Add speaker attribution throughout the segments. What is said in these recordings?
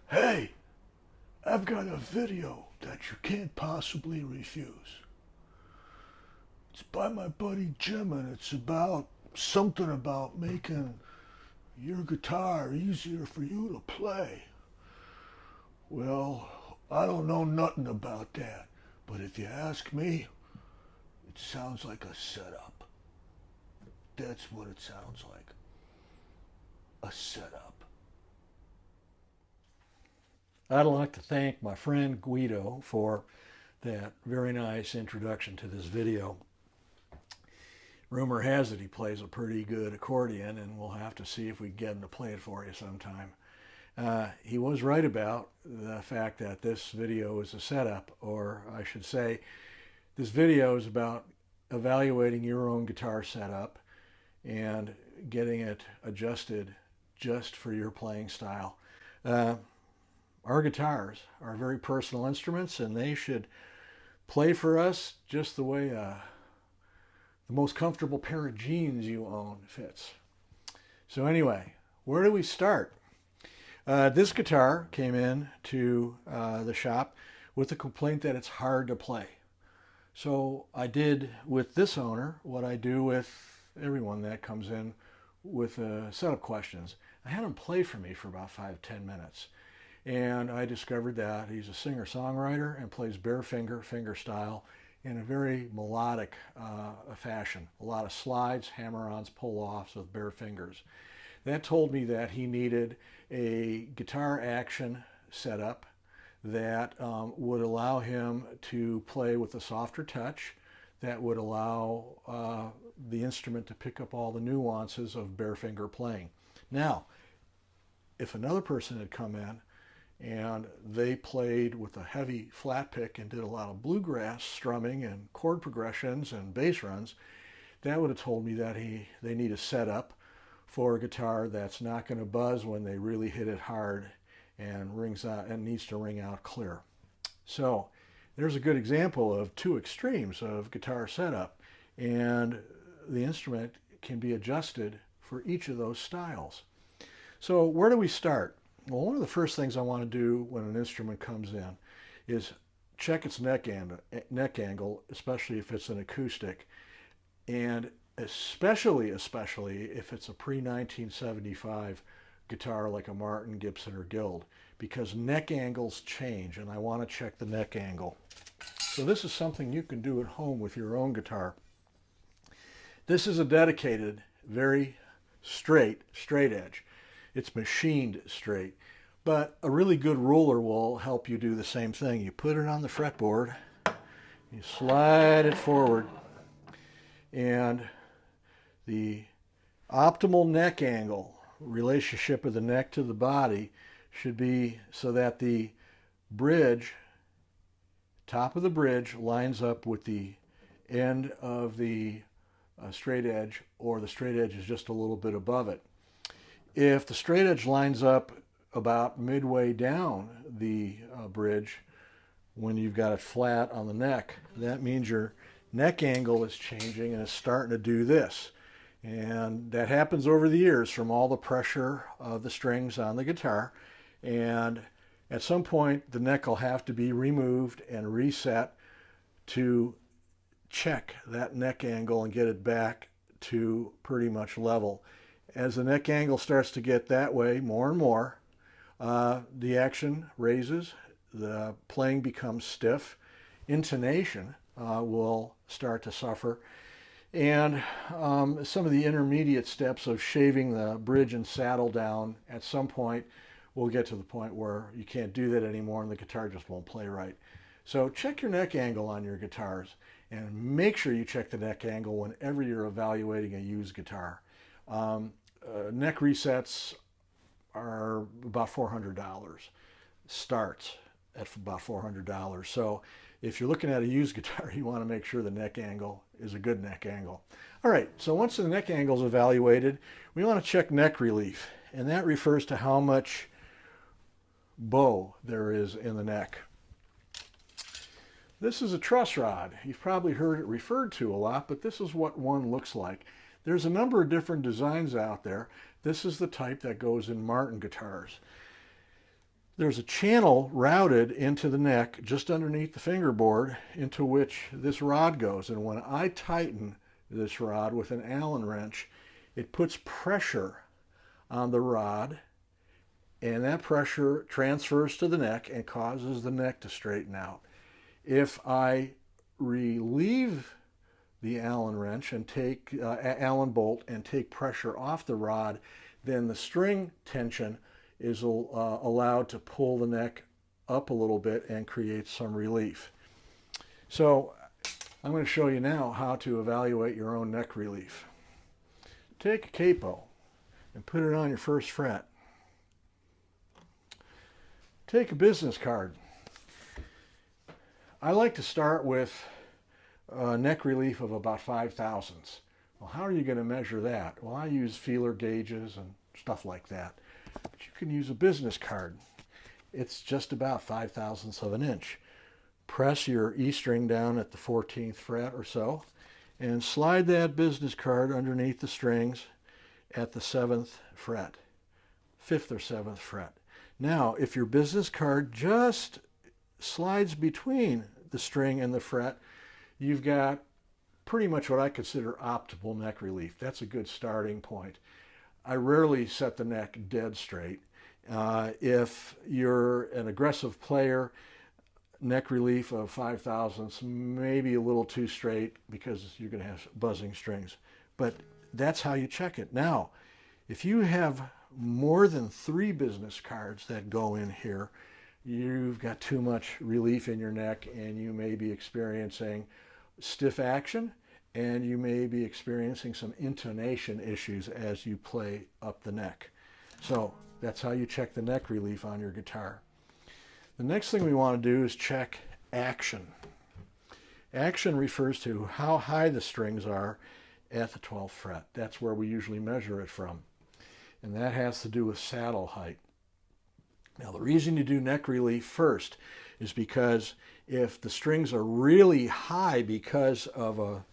Speaker 1: Hey, I've got a video that you can't possibly refuse. It's by my buddy Jim and it's about something about making your guitar easier for you to play. Well, I don't know nothing about that, but if you ask me, it sounds like a setup. That's what it sounds like. A setup.
Speaker 2: I'd like to thank my friend Guido for that very nice introduction to this video. Rumor has it he plays a pretty good accordion, and we'll have to see if we can get him to play it for you sometime. He was right about the fact that this video is a setup, or I should say, this video is about evaluating your own guitar setup and getting it adjusted just for your playing style. Our guitars are very personal instruments, and they should play for us just the way the most comfortable pair of jeans you own fits. So anyway, where do we start? This guitar came in to the shop with the complaint that it's hard to play. So I did with this owner what I do with everyone that comes in with setup questions. I had him play for me for about 5-10 minutes. And I discovered that he's a singer-songwriter and plays bare finger, fingerstyle, in a very melodic fashion. A lot of slides, hammer-ons, pull-offs with bare fingers. That told me that he needed a guitar action setup that would allow him to play with a softer touch, that would allow the instrument to pick up all the nuances of bare finger playing. Now, if another person had come in and they played with a heavy flat pick and did a lot of bluegrass strumming and chord progressions and bass runs, that would have told me that they need a setup for a guitar that's not going to buzz when they really hit it hard and rings out and needs to ring out clear. So there's a good example of two extremes of guitar setup, and the instrument can be adjusted for each of those styles. So where do we start? Well, one of the first things I want to do when an instrument comes in is check its neck angle, especially if it's an acoustic, and especially if it's a pre-1975 guitar like a Martin, Gibson, or Guild, because neck angles change, and I want to check the neck angle. So this is something you can do at home with your own guitar. This is a dedicated, very straight edge. It's machined straight, but a really good ruler will help you do the same thing. You put it on the fretboard, you slide it forward, and the optimal neck angle, relationship of the neck to the body, should be so that the bridge, top of the bridge, lines up with the end of the straight edge, or the straight edge is just a little bit above it. If the straight edge lines up about midway down the bridge, when you've got it flat on the neck, that means your neck angle is changing and it's starting to do this. And that happens over the years from all the pressure of the strings on the guitar. And at some point, the neck will have to be removed and reset to check that neck angle and get it back to pretty much level. As the neck angle starts to get that way more and more, the action raises, the playing becomes stiff, intonation will start to suffer, and some of the intermediate steps of shaving the bridge and saddle down at some point will get to the point where you can't do that anymore and the guitar just won't play right. So check your neck angle on your guitars, and make sure you check the neck angle whenever you're evaluating a used guitar. Neck resets are about $400. Starts at about $400. So if you're looking at a used guitar, you want to make sure the neck angle is a good neck angle. All right, so once the neck angle is evaluated, we want to check neck relief, and that refers to how much bow there is in the neck. This is a truss rod. You've probably heard it referred to a lot, but this is what one looks like. There's a number of different designs out there. This is the type that goes in Martin guitars. There's a channel routed into the neck just underneath the fingerboard into which this rod goes. And when I tighten this rod with an Allen wrench, it puts pressure on the rod, and that pressure transfers to the neck and causes the neck to straighten out. If I relieve the Allen wrench and take Allen bolt and take pressure off the rod, then the string tension is allowed to pull the neck up a little bit and create some relief. So I'm going to show you now how to evaluate your own neck relief. Take a capo and put it on your first fret. Take a business card. I like to start with a neck relief of about 5 thousandths. Well, how are you going to measure that? Well, I use feeler gauges and stuff like that. But you can use a business card. It's just about 5 thousandths of an inch. Press your E string down at the 14th fret or so and slide that business card underneath the strings at the 7th fret, 5th or 7th fret. Now, if your business card just slides between the string and the fret, you've got pretty much what I consider optimal neck relief. That's a good starting point. I rarely set the neck dead straight. If you're an aggressive player, neck relief of 5 thousandths, maybe a little too straight because you're going to have buzzing strings. But that's how you check it. Now, if you have more than 3 business cards that go in here, you've got too much relief in your neck and you may be experiencing stiff action and you may be experiencing some intonation issues as you play up the neck. So that's how you check the neck relief on your guitar. The next thing we want to do is check action. Action refers to how high the strings are at the 12th fret. That's where we usually measure it from. And that has to do with saddle height. Now, the reason you do neck relief first is because if the strings are really high because of a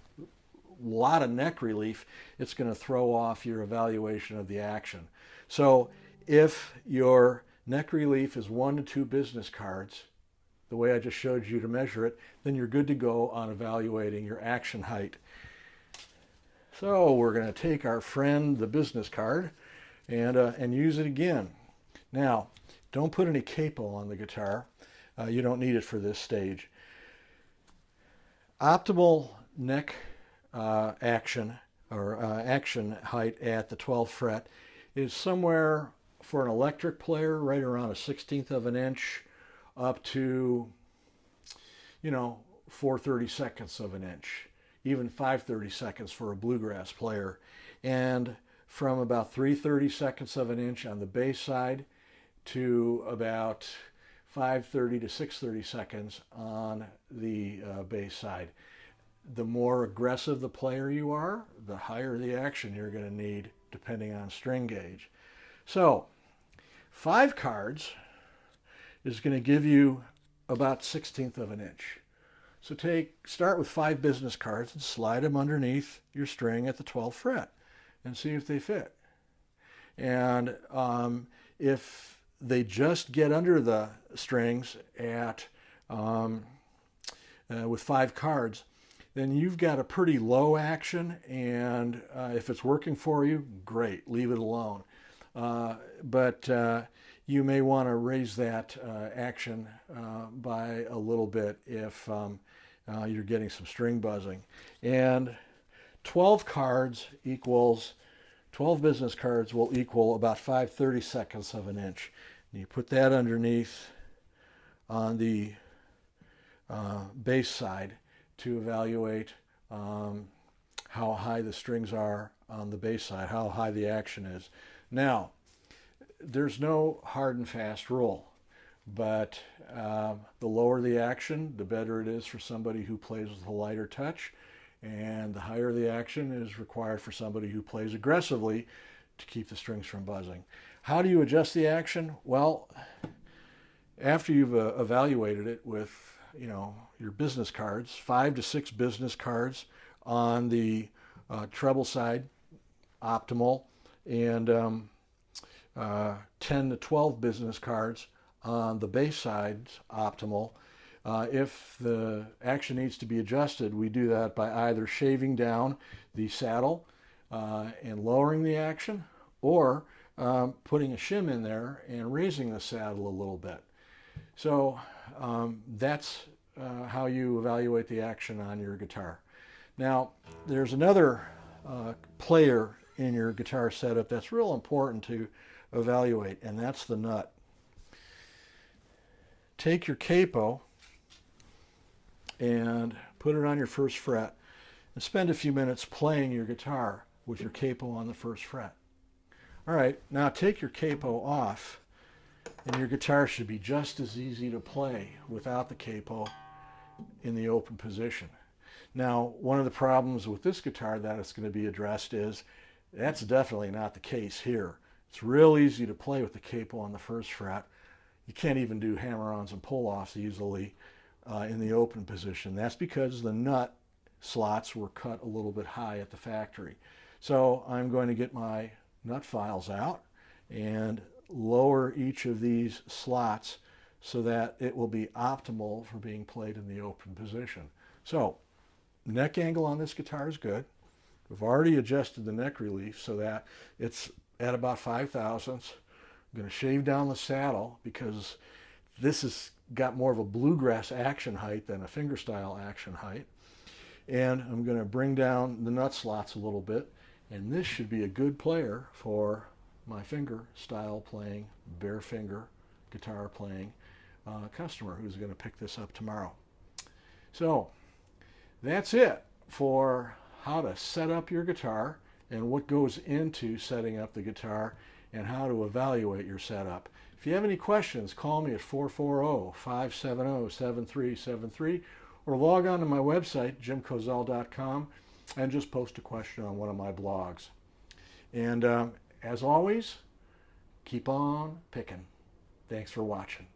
Speaker 2: lot of neck relief, it's going to throw off your evaluation of the action. So if your neck relief is 1 to 2 business cards, the way I just showed you to measure it, then you're good to go on evaluating your action height. So we're going to take our friend, the business card, and use it again. Now, don't put any capo on the guitar. You don't need it for this stage. Optimal neck action or action height at the 12th fret is somewhere for an electric player right around a 1/16 of an inch up to, 4/32 of an inch, even 5/32 for a bluegrass player, and from about 3/32 of an inch on the bass side to about 5/30 to 6/32 on the bass side. The more aggressive the player you are, the higher the action you're going to need depending on string gauge. So 5 cards is going to give you about 1/16 of an inch. So start with 5 business cards and slide them underneath your string at the 12th fret and see if they fit. And if they just get under the strings at with 5 cards, then you've got a pretty low action, and if it's working for you, great, leave it alone. But you may want to raise that action by a little bit if you're getting some string buzzing. And 12 cards equals 12 business cards will equal about 5/32 of an inch. And you put that underneath on the bass side to evaluate how high the strings are on the bass side, how high the action is. Now, there's no hard and fast rule, but the lower the action, the better it is for somebody who plays with a lighter touch, and the higher the action is required for somebody who plays aggressively to keep the strings from buzzing. How do you adjust the action? Well, after you've evaluated it with your business cards, 5 to 6 business cards on the treble side, optimal, and 10 to 12 business cards on the bass side's optimal. If the action needs to be adjusted, we do that by either shaving down the saddle and lowering the action, or putting a shim in there and raising the saddle a little bit. So that's how you evaluate the action on your guitar. Now, there's another player in your guitar setup that's real important to evaluate, and that's the nut. Take your capo and put it on your first fret and spend a few minutes playing your guitar with your capo on the first fret. All right, now take your capo off, and your guitar should be just as easy to play without the capo in the open position. Now, one of the problems with this guitar that is going to be addressed is that's definitely not the case here. It's real easy to play with the capo on the first fret. You can't even do hammer-ons and pull-offs easily in the open position. That's because the nut slots were cut a little bit high at the factory. So I'm going to get my nut files out and lower each of these slots so that it will be optimal for being played in the open position. So neck angle on this guitar is good. We've already adjusted the neck relief so that it's at about 5 thousandths. I'm going to shave down the saddle because this has got more of a bluegrass action height than a fingerstyle action height. And I'm going to bring down the nut slots a little bit, and this should be a good player for my finger style playing, bare finger guitar playing customer who's going to pick this up tomorrow. So that's it for how to set up your guitar and what goes into setting up the guitar and how to evaluate your setup. If you have any questions, call me at 440-570-7373 or log on to my website, jimkozel.com, and just post a question on one of my blogs. And as always, keep on picking. Thanks for watching.